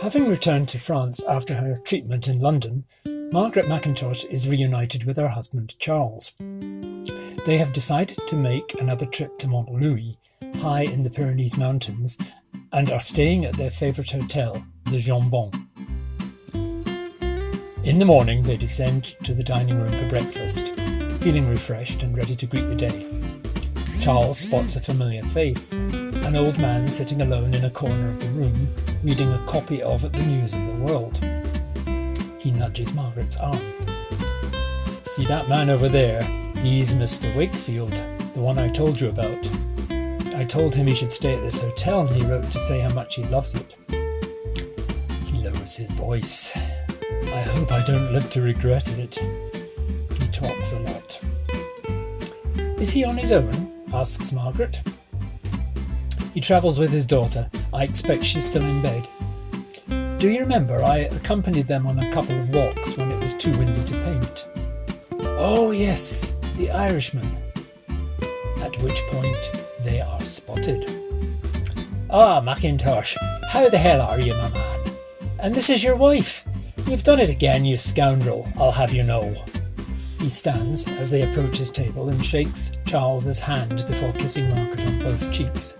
Having returned to France after her treatment in London, Margaret Mackintosh is reunited with her husband Charles. They have decided to make another trip to Mont Louis, high in the Pyrenees Mountains, and are staying at their favourite hotel, the Jambon. In the morning they descend to the dining room for breakfast, feeling refreshed and ready to greet the day. Charles spots a familiar face, an old man sitting alone in a corner of the room, reading a copy of The News of the World. He nudges Margaret's arm. "See that man over there? He's Mr. Wakefield, the one I told you about. I told him he should stay at this hotel and he wrote to say how much he loves it." He lowers his voice. "I hope I don't live to regret it." He talks a lot. "Is he on his own?" asks Margaret. "He travels with his daughter. I expect she's still in bed. Do you remember I accompanied them on a couple of walks when it was too windy to paint?" "Oh yes, the Irishman." At which point they are spotted. "Ah, Mackintosh, how the hell are you, my man? And this is your wife? You've done it again, you scoundrel, I'll have you know." He stands as they approach his table and shakes Charles's hand before kissing Margaret on both cheeks.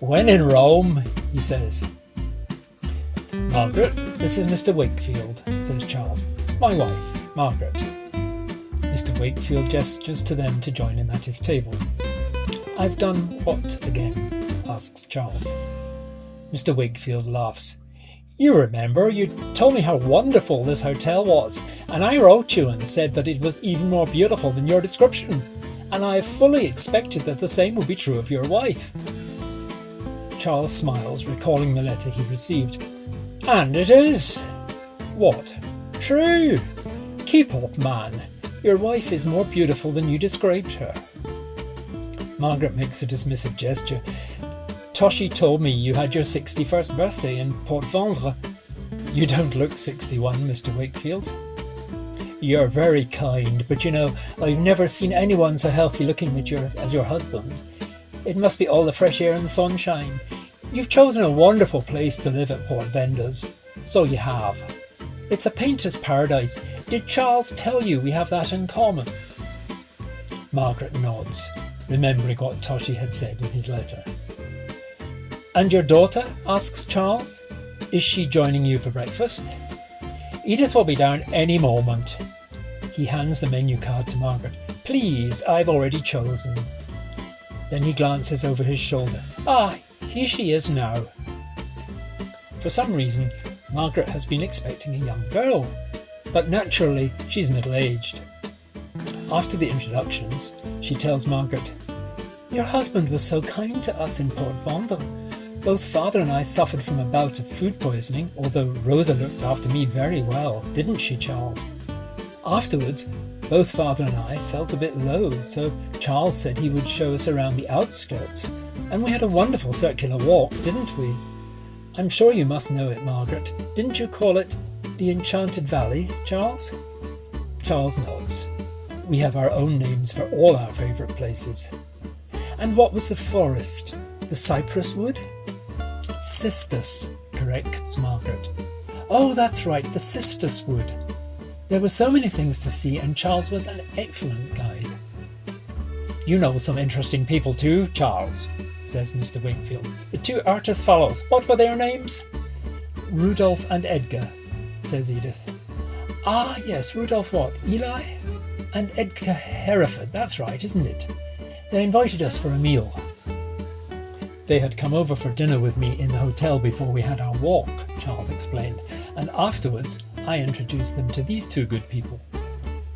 "When in Rome," he says. "Margaret, this is Mr. Wakefield," says Charles. "My wife, Margaret." Mr. Wakefield gestures to them to join him at his table. "I've done what again?" asks Charles. Mr. Wakefield laughs. "You remember, you told me how wonderful this hotel was, and I wrote you and said that it was even more beautiful than your description, and I fully expected that the same would be true of your wife." Charles smiles, recalling the letter he received. "And it is." "What?" "True. Keep up, man. Your wife is more beautiful than you described her." Margaret makes a dismissive gesture. "Toshie told me you had your 61st birthday in Port Vendre. You don't look 61, Mr. Wakefield." "You're very kind, but you know, I've never seen anyone so healthy looking as your husband. It must be all the fresh air and sunshine. You've chosen a wonderful place to live at Port Vendors. So you have. It's a painter's paradise. Did Charles tell you we have that in common?" Margaret nods, remembering what Toshie had said in his letter. "And your daughter?" asks Charles. "Is she joining you for breakfast?" "Edith will be down any moment." He hands the menu card to Margaret. "Please, I've already chosen." Then he glances over his shoulder. "Ah, here she is now." For some reason, Margaret has been expecting a young girl, but naturally she's middle-aged. After the introductions, she tells Margaret, "Your husband was so kind to us in Port Vendre. Both father and I suffered from a bout of food poisoning, although Rosa looked after me very well, didn't she, Charles? Afterwards, both father and I felt a bit low, so Charles said he would show us around the outskirts, and we had a wonderful circular walk, didn't we? I'm sure you must know it, Margaret. Didn't you call it the Enchanted Valley, Charles?" Charles nods. We have our own names for all our favourite places. "And what was the forest? The cypress wood?" "Cistus," corrects Margaret. "Oh, that's right, the Cistus wood. There were so many things to see, and Charles was an excellent guide." "You know some interesting people too, Charles," says Mr. Wakefield. "The two artist fellows, what were their names?" "Rudolph and Edgar," says Edith. "Ah, yes, Rudolph what? Eli? And Edgar Hereford, that's right, isn't it? They invited us for a meal." "They had come over for dinner with me in the hotel before we had our walk," Charles explained, "and afterwards I introduced them to these two good people.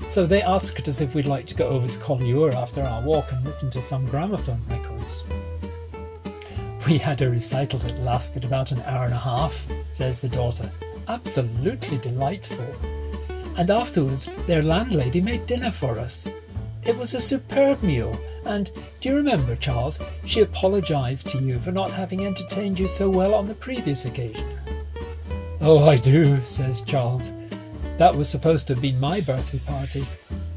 So they asked us if we'd like to go over to Collioure after our walk and listen to some gramophone records." "We had a recital that lasted about an hour and a half," says the daughter. "Absolutely delightful. And afterwards their landlady made dinner for us. It was a superb meal, and do you remember, Charles, she apologised to you for not having entertained you so well on the previous occasion?" "Oh, I do," says Charles. "That was supposed to have been my birthday party.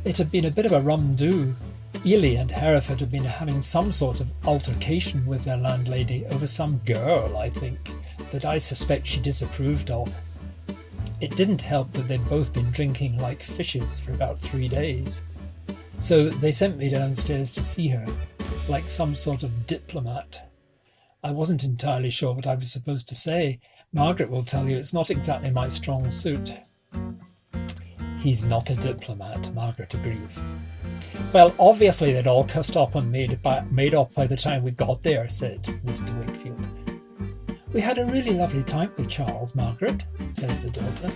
It had been a bit of a rum-do. Ely and Hereford had been having some sort of altercation with their landlady over some girl, I think. that I suspect she disapproved of. It didn't help that they'd both been drinking like fishes for about 3 days. So they sent me downstairs to see her, like some sort of diplomat. I wasn't entirely sure what I was supposed to say. Margaret will tell you it's not exactly my strong suit. He's not a diplomat, Margaret agrees. Well, obviously they'd all cussed up and made up by the time we got there, said Mr. Wakefield. We had a really lovely time with Charles, Margaret, says the daughter.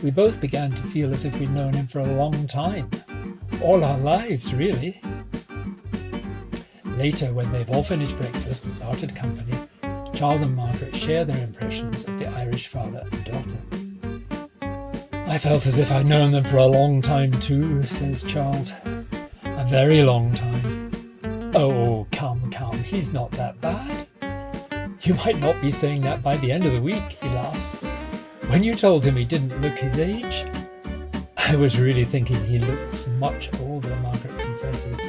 We both began to feel as if we'd known him for a long time. All our lives, really. Later, when they've all finished breakfast and parted company, Charles and Margaret share their impressions of the Irish father and daughter. I felt as if I'd known them for a long time too, says Charles. A very long time. Oh, come, he's not that bad. You might not be saying that by the end of the week, he laughs. When you told him he didn't look his age, I was really thinking he looks much older, Margaret confesses.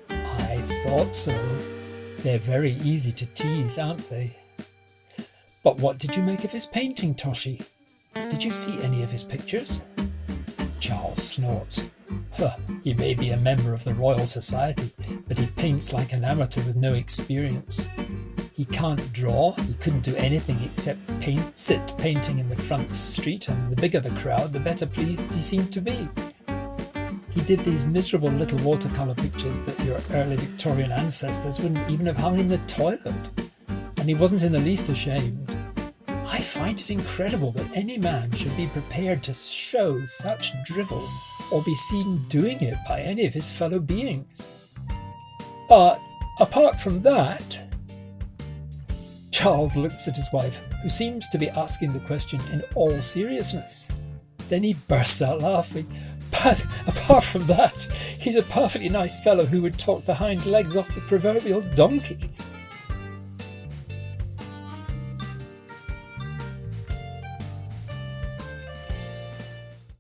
I thought so. They're very easy to tease, aren't they? But what did you make of his painting, Toshie? Did you see any of his pictures? Charles snorts. He may be a member of the Royal Society, but he paints like an amateur with no experience. He can't draw, he couldn't do anything except sit painting in the front street, and the bigger the crowd, the better pleased he seemed to be. He did these miserable little watercolour pictures that your early Victorian ancestors wouldn't even have hung in the toilet, and he wasn't in the least ashamed. I find it incredible that any man should be prepared to show such drivel or be seen doing it by any of his fellow beings. But apart from that... Charles looks at his wife, who seems to be asking the question in all seriousness. Then he bursts out laughing. But apart from that, he's a perfectly nice fellow who would talk the hind legs off the proverbial donkey.